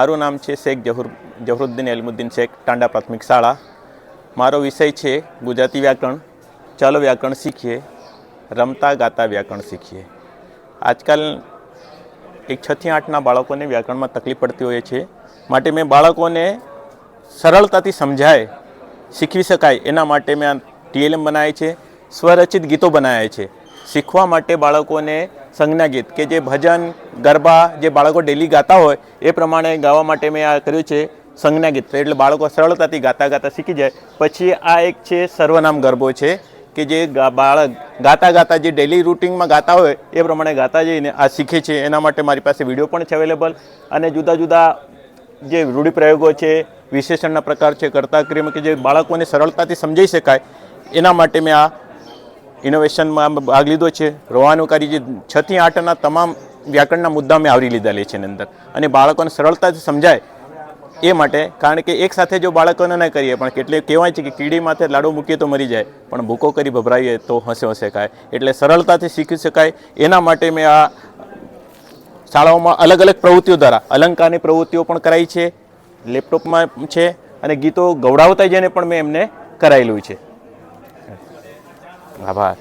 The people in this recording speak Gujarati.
મારું નામ છે શેખ જહરુદ્દીન એલમુદ્દીન શેખ, ટાંડા પ્રાથમિક શાળા. મારો વિષય છે ગુજરાતી વ્યાકરણ. ચાલો વ્યાકરણ શીખીએ, રમતા ગાતા વ્યાકરણ શીખીએ. આજકાલ 6 થી 8ના બાળકોને વ્યાકરણમાં તકલીફ પડતી હોય છે, માટે મેં બાળકોને સરળતાથી સમજાય, શીખવી શકાય એના માટે મેં TLM બનાવી છે, સ્વરચિત ગીતો બનાવ્યા છે. શીખવા માટે બાળકોને સંજ્ઞા ગીત કે જે ભજન ગરબા જે બાળકો ડેલી ગાતા હોય એ પ્રમાણે ગાવા માટે મેં આ કર્યું છે સંજ્ઞા ગીત. એટલે બાળકો સરળતાથી ગાતા ગાતા શીખી જાય. પછી આ એક છે સર્વનામ ગરબો છે કે જે બાળક ગાતા ગાતા જે ડેલી રૂટિનમાં ગાતા હોય એ પ્રમાણે ગાતા જઈને આ શીખે છે. એના માટે મારી પાસે વિડીયો પણ છે અવેલેબલ, અને જુદા જુદા જે રૂઢિપ્રયોગો છે, વિશેષણના પ્રકાર છે, કર્તા ક્રિયા કે જે બાળકોને સરળતાથી સમજાઈ શકાય એના માટે મેં આ ઇનોવેશનમાં ભાગ લીધો છે. રોહાનુકારી જે 6 થી 8ના તમામ વ્યાકરણના મુદ્દા મેં આવરી લીધેલા છે એની અંદર, અને બાળકોને સરળતાથી સમજાય એ માટે. કારણ કે એક સાથે જો બાળકોને ન કરીએ, પણ કેટલે કહેવાય છે કે કીડી માથે લાડુ મૂકીએ તો મરી જાય, પણ ભૂકો કરી ભભરાવીએ તો હસે હસે ખાય. એટલે સરળતાથી શીખી શકાય એના માટે મેં આ શાળાઓમાં અલગ અલગ પ્રવૃત્તિઓ દ્વારા અલંકારની પ્રવૃત્તિઓ પણ કરાઈ છે, લેપટોપમાં છે, અને ગીતો ગવડાવતા જઈને પણ મેં એમને કરાયેલું છે. આભાર.